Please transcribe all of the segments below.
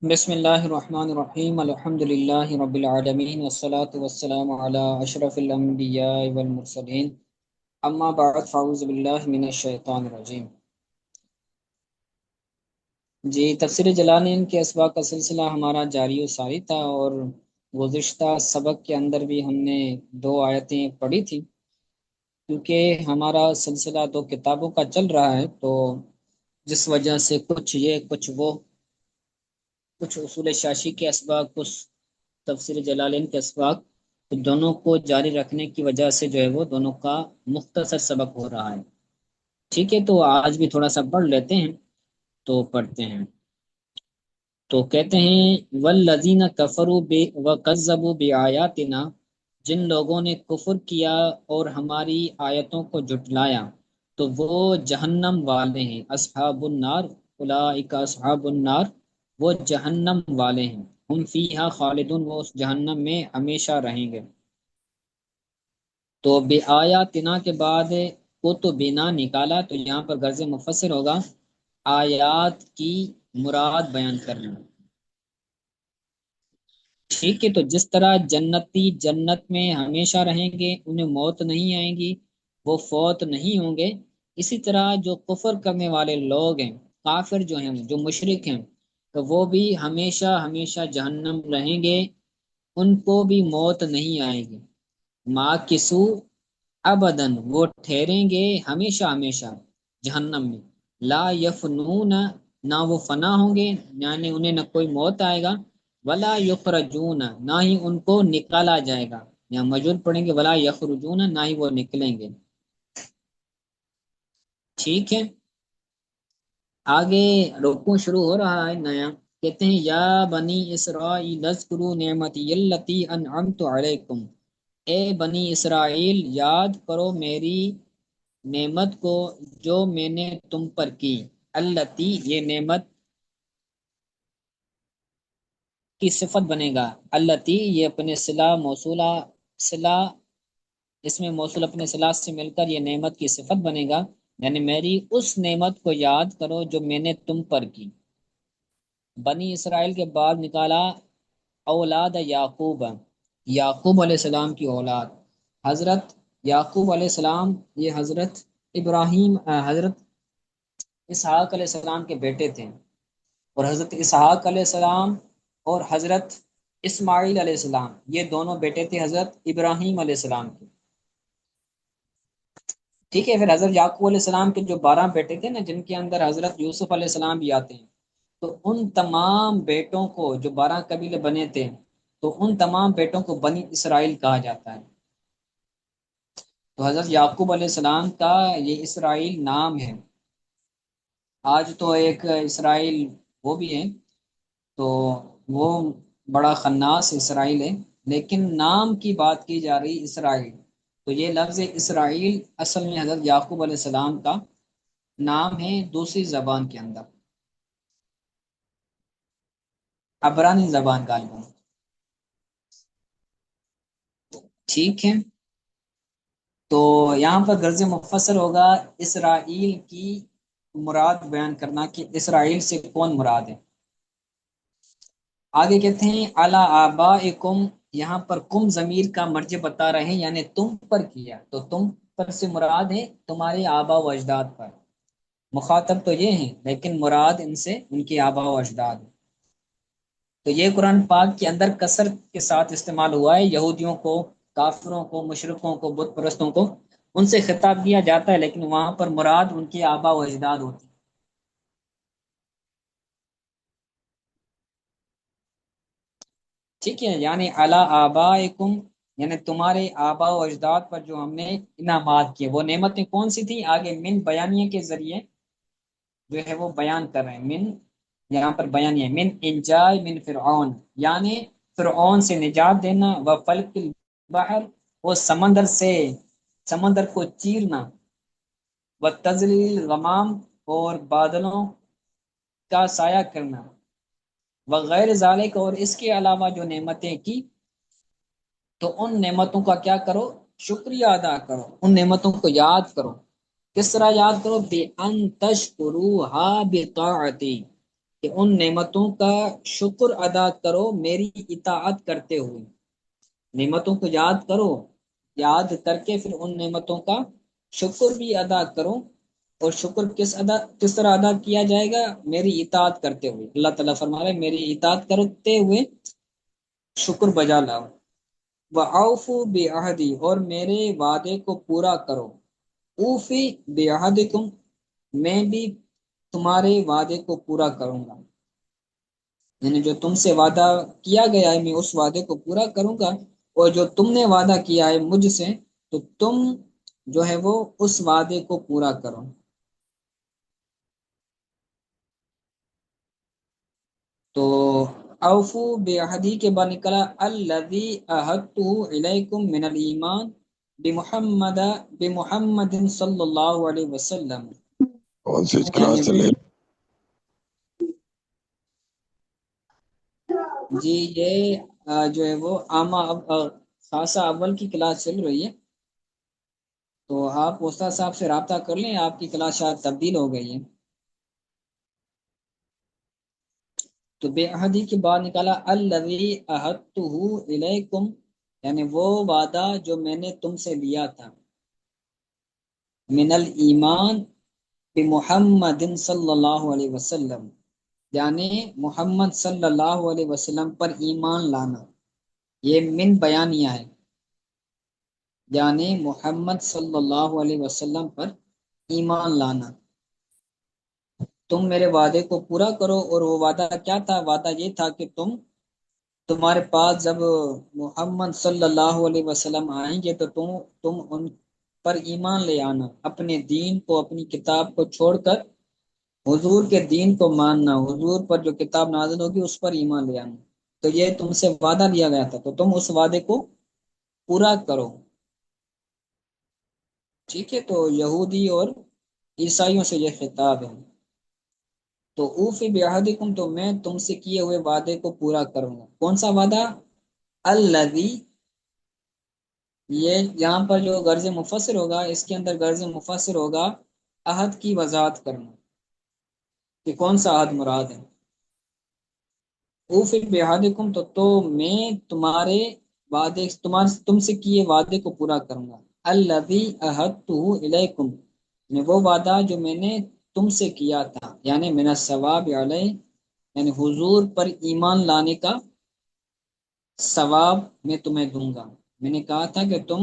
بسم اللہ الرحمن الرحیم الحمد للہ رب العالمین والصلاة والسلام علی اشرف الانبیاء والمرسلین اما بعد فاعوذ باللہ من الشیطان الرجیم۔ جی، تفسیر جلالین کے اسباق کا سلسلہ ہمارا جاری و ساری تھا، اور گزشتہ سبق کے اندر بھی ہم نے دو آیتیں پڑھی تھی۔ کیونکہ ہمارا سلسلہ دو کتابوں کا چل رہا ہے، تو جس وجہ سے کچھ یہ کچھ وہ، کچھ اصول شاشی کے اسباق، کچھ تفسیر جلالین کے اسباق، تو دونوں کو جاری رکھنے کی وجہ سے جو ہے وہ دونوں کا مختصر سبق ہو رہا ہے۔ ٹھیک ہے، تو آج بھی تھوڑا سا پڑھ لیتے ہیں، تو پڑھتے ہیں۔ تو کہتے ہیں والذین کفروا وکذبوا بآیاتنا، جن لوگوں نے کفر کیا اور ہماری آیتوں کو جھٹلایا تو وہ جہنم والے ہیں۔ اصحاب النار اولئک اصحاب النار، وہ جہنم والے ہیں۔ ہم فیہا خالدون، وہ اس جہنم میں ہمیشہ رہیں گے۔ تو بے آیاتنا کے بعد کو تو بنا نکالا، تو یہاں پر غرض مفسر ہوگا آیات کی مراد بیان کرنا۔ ٹھیک ہے، تو جس طرح جنتی جنت میں ہمیشہ رہیں گے، انہیں موت نہیں آئے گی، وہ فوت نہیں ہوں گے، اسی طرح جو کفر کرنے والے لوگ ہیں، کافر جو ہیں، جو مشرک ہیں، تو وہ بھی ہمیشہ ہمیشہ جہنم رہیں گے، ان کو بھی موت نہیں آئے گی۔ ماں کسو ابدن، وہ ٹھہریں گے ہمیشہ ہمیشہ جہنم میں۔ لا یفنون، نہ وہ فنا ہوں گے، یعنی انہیں نہ کوئی موت آئے گا۔ ولا یخرجون، نہ ہی ان کو نکالا جائے گا، یا مجھول پڑھیں گے ولا یخرجون، نہ ہی وہ نکلیں گے۔ ٹھیک ہے، آگے رکوع شروع ہو رہا ہے نیا۔ کہتے ہیں یا بنی اسرائیل اذکروا نعمتی التی انعمت علیکم، اے بنی اسرائیل یاد کرو میری نعمت کو جو میں نے تم پر کی۔ التی، یہ نعمت کی صفت بنے گا۔ التی، یہ اپنے صلہ موصولہ، صلہ اس میں موصول اپنے صلہ سے مل کر یہ نعمت کی صفت بنے گا، یعنی میری اس نعمت کو یاد کرو جو میں نے تم پر کی۔ بنی اسرائیل کے بعد نکالا اولاد یعقوب، یعقوب علیہ السلام کی اولاد۔ حضرت یعقوب علیہ السلام یہ حضرت ابراہیم حضرت اسحاق علیہ السلام کے بیٹے تھے، اور حضرت اسحاق علیہ السلام اور حضرت اسماعیل علیہ السلام یہ دونوں بیٹے تھے حضرت ابراہیم علیہ السلام کے۔ ٹھیک ہے، پھر حضرت یعقوب علیہ السلام کے جو 12 بیٹے تھے نا، جن کے اندر حضرت یوسف علیہ السلام بھی آتے ہیں، تو ان تمام بیٹوں کو، جو 12 قبیلے بنے تھے، تو ان تمام بیٹوں کو بنی اسرائیل کہا جاتا ہے۔ تو حضرت یعقوب علیہ السلام کا یہ اسرائیل نام ہے۔ آج تو ایک اسرائیل وہ بھی ہے، تو وہ بڑا خناس اسرائیل ہے، لیکن نام کی بات کی جا رہی اسرائیل، تو یہ لفظ اسرائیل اصل میں حضرت یعقوب علیہ السلام کا نام ہے دوسری زبان کے اندر، عبرانی زبان کا علم۔ ٹھیک ہے، تو یہاں پر غرض مفسر ہوگا اسرائیل کی مراد بیان کرنا کہ اسرائیل سے کون مراد ہے۔ آگے کہتے ہیں اعلی آبائکم، یہاں پر کم ضمیر کا مرجع بتا رہے ہیں، یعنی تم پر کیا، تو تم پر سے مراد ہے تمہارے آبا و اجداد پر۔ مخاطب تو یہ ہیں، لیکن مراد ان سے ان کی آبا و اجداد ہے۔ تو یہ قرآن پاک کے اندر کثرت کے ساتھ استعمال ہوا ہے، یہودیوں کو، کافروں کو، مشرکوں کو، بت پرستوں کو ان سے خطاب کیا جاتا ہے، لیکن وہاں پر مراد ان کے آبا و اجداد ہوتی ہے۔ ٹھیک ہے، یعنی اعلی آبائکم، یعنی تمہارے آبا و اجداد پر جو ہم نے انعامات کیے، وہ نعمتیں کون سی تھیں؟ آگے من بیانیے کے ذریعے جو ہے وہ بیان کر رہے ہیں۔ من یہاں پر بیانیہ، من انجائے من فرعون، یعنی فرعون سے نجات دینا، و فلک البحر، وہ سمندر سے، سمندر کو چیرنا، و تزلیل الغمام، اور بادلوں کا سایہ کرنا، وغیر ذالک، اور اس کے علاوہ جو نعمتیں کی، تو ان نعمتوں کا کیا کرو؟ شکریہ ادا کرو، ان نعمتوں کو یاد کرو۔ کس طرح یاد کرو؟ بِأَن تَشْكُرُوهَا بِطَاعَتِي، کہ ان نعمتوں کا شکر ادا کرو میری اطاعت کرتے ہوئے۔ نعمتوں کو یاد کرو، یاد کر کے پھر ان نعمتوں کا شکر بھی ادا کرو۔ اور شکر کس طرح ادا کیا جائے گا؟ میری اطاعت کرتے ہوئے۔ اللہ تعالیٰ فرما رہے ہیں میری اطاعت کرتے ہوئے شکر بجا لاؤ۔ وَأَوْفُوا بِعَهْدِي، اور میرے وعدے کو پورا کرو۔ اوفی بعہدکم، میں بھی تمہارے وعدے کو پورا کروں گا، یعنی جو تم سے وعدہ کیا گیا ہے میں اس وعدے کو پورا کروں گا، اور جو تم نے وعدہ کیا ہے مجھ سے تو تم جو ہے وہ اس وعدے کو پورا کرو۔ تو اوفو بعہدی کے بعد نکلا الذی عہدتہ الیکم من الایمان بمحمد بمحمد صلی اللہ علیہ وسلم، کون سی کلاس یعنی چلے؟ جی یہ جو ہے وہ عامہ خاصہ اول کی کلاس چل رہی ہے، تو آپ استاد صاحب سے رابطہ کر لیں، آپ کی کلاس شاید تبدیل ہو گئی ہے۔ تو بے عہدی کے بعد نکالا الذی عہدتہ الیکم، یعنی وہ وعدہ جو میں نے تم سے لیا تھا، من الایمان بمحمد صلی اللہ علیہ وسلم، یعنی محمد صلی اللہ علیہ وسلم پر ایمان لانا، یہ من بیانیہ ہے، یعنی محمد صلی اللہ علیہ وسلم پر ایمان لانا۔ تم میرے وعدے کو پورا کرو، اور وہ وعدہ کیا تھا؟ وعدہ یہ تھا کہ تمہارے پاس جب محمد صلی اللہ علیہ وسلم آئیں گے تو تم ان پر ایمان لے آنا، اپنے دین کو، اپنی کتاب کو چھوڑ کر حضور کے دین کو ماننا، حضور پر جو کتاب نازل ہوگی اس پر ایمان لے آنا۔ تو یہ تم سے وعدہ لیا گیا تھا، تو تم اس وعدے کو پورا کرو۔ ٹھیک ہے، تو یہودی اور عیسائیوں سے یہ خطاب ہے۔ تو اوفی بعہدکم، تو میں تم سے کیے ہوئے وعدے کو پورا کروں گا۔ کون سا وعدہ؟ الذی، یہ یہاں پر جو غرض مفسر ہوگا اس کے اندر غرض مفسر ہوگا عہد کی وضاحت کرنا کہ کون سا عہد مراد ہے۔ اوفی بعہدکم، تو میں تمہارے وعدے تم سے کیے وعدے کو پورا کروں گا۔ الذی عہدتہ الیکم، یعنی وہ وعدہ جو میں نے تم سے کیا تھا، یعنی من الثواب علیہ، یعنی حضور پر ایمان لانے کا ثواب میں تمہیں دوں گا۔ میں نے کہا تھا کہ تم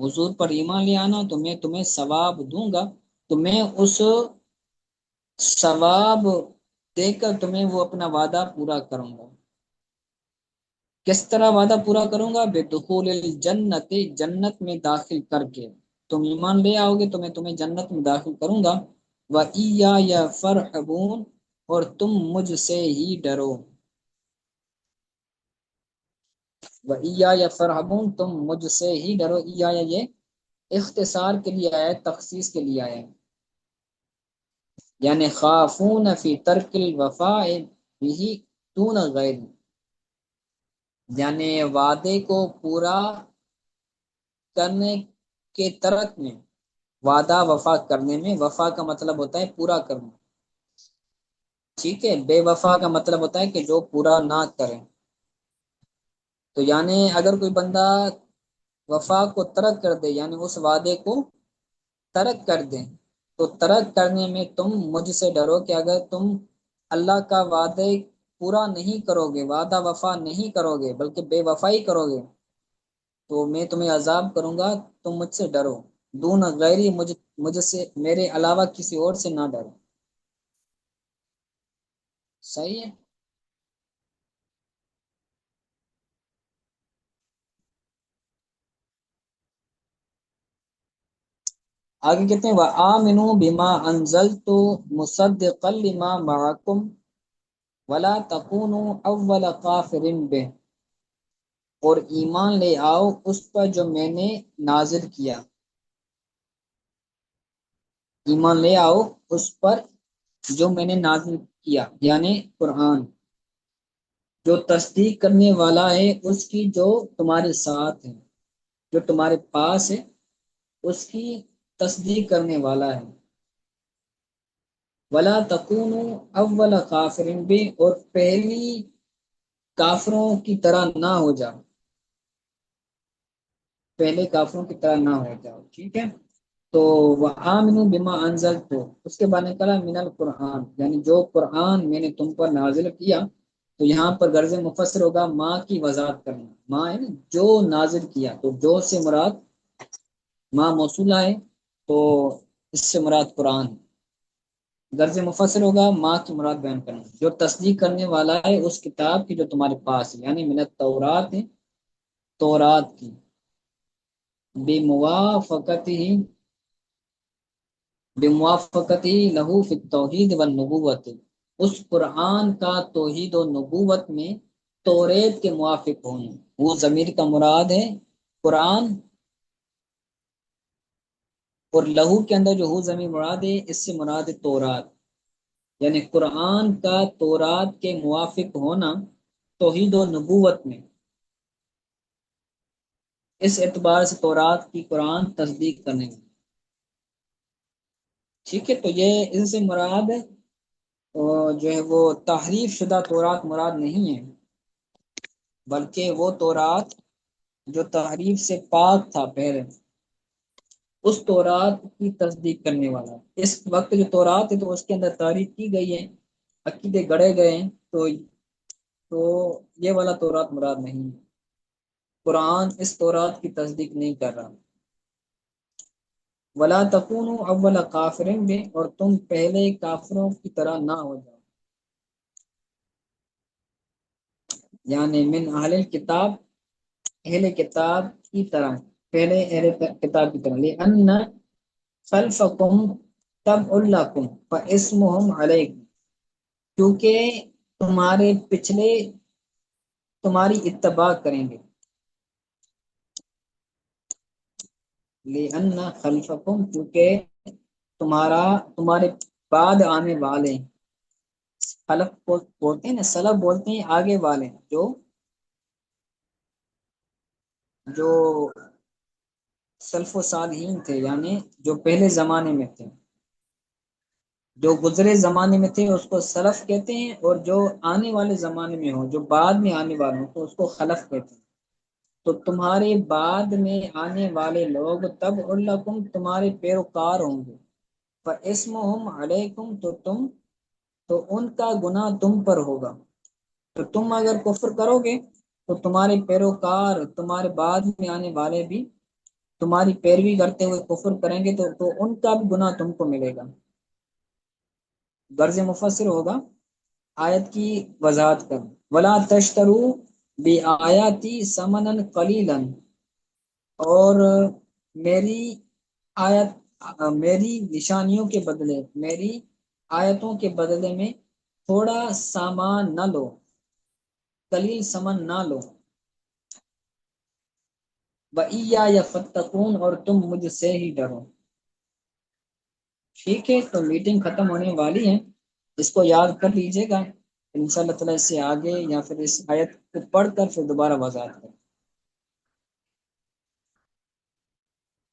حضور پر ایمان لے آنا تو میں تمہیں ثواب دوں گا، تو میں اس ثواب دے کر تمہیں وہ اپنا وعدہ پورا کروں گا۔ کس طرح وعدہ پورا کروں گا؟ بدخول الجنت، جنت میں داخل کر کے۔ تم ایمان لے آؤ گے تو میں تمہیں جنت میں داخل کروں گا۔ وَإِيَّايَ فَارْحَبُونِ، اور تم مجھ سے ہی ڈرو۔ وَإِيَّايَ فَارْحَبُونِ، تم مجھ سے ہی ڈرو۔ ایایا یہ اختصار کے لیے آیا ہے، تخصیص کے لیے آیا ہے، یعنی خافون فی ترک الوفاء بہ دون غیر، یعنی وعدے کو پورا کرنے کے ترک میں، وعدہ وفا کرنے میں، وفا کا مطلب ہوتا ہے پورا کرنا، ٹھیک ہے، بے وفا کا مطلب ہوتا ہے کہ جو پورا نہ کرے۔ تو یعنی اگر کوئی بندہ وفا کو ترک کر دے، یعنی اس وعدے کو ترک کر دیں، تو ترک کرنے میں تم مجھ سے ڈرو کہ اگر تم اللہ کا وعدے پورا نہیں کرو گے، وعدہ وفا نہیں کرو گے بلکہ بے وفائی کرو گے، تو میں تمہیں عذاب کروں گا، تم مجھ سے ڈرو۔ دون غیری، مجھ سے میرے علاوہ کسی اور سے نہ ڈرو۔ صحیح ہے۔ آگے کہتے ہیں وَآمِنُوا بِمَا أَنزَلْتُ مُصَدِّقًا لِمَا مَعَكُمْ وَلَا تَكُونُوا أَوَّلَ كَافِرٍ بِهِ، اور ایمان لے آؤ اس پر جو میں نے نازل کیا، ایمان لے آؤ اس پر جو میں نے نازل کیا، یعنی قرآن، جو تصدیق کرنے والا ہے اس کی جو تمہارے ساتھ ہے، جو تمہارے پاس ہے اس کی تصدیق کرنے والا ہے۔ ولا تکونوا اول کافر بھی، اور پہلی کافروں کی طرح نہ ہو جاؤ، پہلے کافروں کی طرح نہ ہو جاؤ، ٹھیک ہے۔ تو وآمنوا بما انزلت، اس کے بعد نکلا من القرآن، یعنی جو قرآن میں نے تم پر نازل کیا، تو یہاں پر غرض مفسر ہوگا ماں کی وضاحت کرنا، ماں ہے نا جو نازل کیا، تو جو سے مراد ماں موصولہ ہے، تو اس سے مراد قرآن ہے۔ غرض مفسر ہوگا ماں کی مراد بیان کرنا، جو تصدیق کرنے والا ہے اس کتاب کی جو تمہارے پاس ہے، یعنی من التورات ہے، تورات کی، بموافقتہ، بموافقتی لہو فی التوحید والنبوت، اس قرآن کا توحید و نبوت میں توریت کے موافق ہونا، وہ ضمیر کا مراد ہے قرآن، اور لہو کے اندر جو ہو ضمیر مراد ہے اس سے مراد ہے تورات، یعنی قرآن کا تورات کے موافق ہونا توحید و نبوت میں، اس اعتبار سے تورات کی قرآن تصدیق کرنے میں، ٹھیک ہے۔ تو یہ ان سے مراد جو ہے وہ تحریف شدہ تورات مراد نہیں ہے، بلکہ وہ تورات جو تحریف سے پاک تھا پہلے، اس تورات کی تصدیق کرنے والا، اس وقت جو تورات ہے تو اس کے اندر تاریخ کی گئی ہے، عقیدے گڑے گئے ہیں، تو یہ والا تورات مراد نہیں ہے، قرآن اس تورات کی تصدیق نہیں کر رہا۔ ولا تکونوا اول کافر بھی، اور تم پہلے کافروں کی طرح نہ ہو جاؤ، یعنی من اہل کتاب، اہل کتاب کی طرح، پہلے اہل کتاب کی طرح، لأن خلفکم تبع لکم فاسمہم علیکم، کیونکہ تمہارے پچھلے تمہاری اتباع کریں گے، لأن خلفکم کیونکہ تمہارے بعد آنے والے، خلف کو بولتے ہیں نا، سلف بولتے ہیں آگے والے، جو سلف و صالحین تھے، یعنی جو پہلے زمانے میں تھے، جو گزرے زمانے میں تھے اس کو سلف کہتے ہیں، اور جو آنے والے زمانے میں ہو، جو بعد میں آنے والے ہوں تو اس کو خلف کہتے ہیں۔ تو تمہارے بعد میں آنے والے لوگ تب لکم تمہارے پیروکار ہوں گے، فاسمہم علیکم تو ان کا گناہ تم پر ہوگا، تو تم اگر کفر کرو گے تو تمہارے پیروکار، تمہارے بعد میں آنے والے بھی تمہاری پیروی کرتے ہوئے کفر کریں گے، تو ان کا بھی گناہ تم کو ملے گا۔ غرض مفسر ہوگا آیت کی وضاحت کر، ولا تشترو بآیاتی ثمنا قلیلا، اور میری آیت، میری نشانیوں کے بدلے، میری آیتوں کے بدلے میں تھوڑا سامان نہ لو، قلیل ثمن نہ لو، وَإِيَّايَ فَاتَّقُونَ، اور تم مجھ سے ہی ڈرو، ٹھیک ہے۔ تو میٹنگ ختم ہونے والی ہے، اس کو یاد کر لیجئے گا، انشاءاللہ تعالی اس سے آگے یا پھر اس آیت کو پڑھ کر پھر دوبارہ وضاحت کریں۔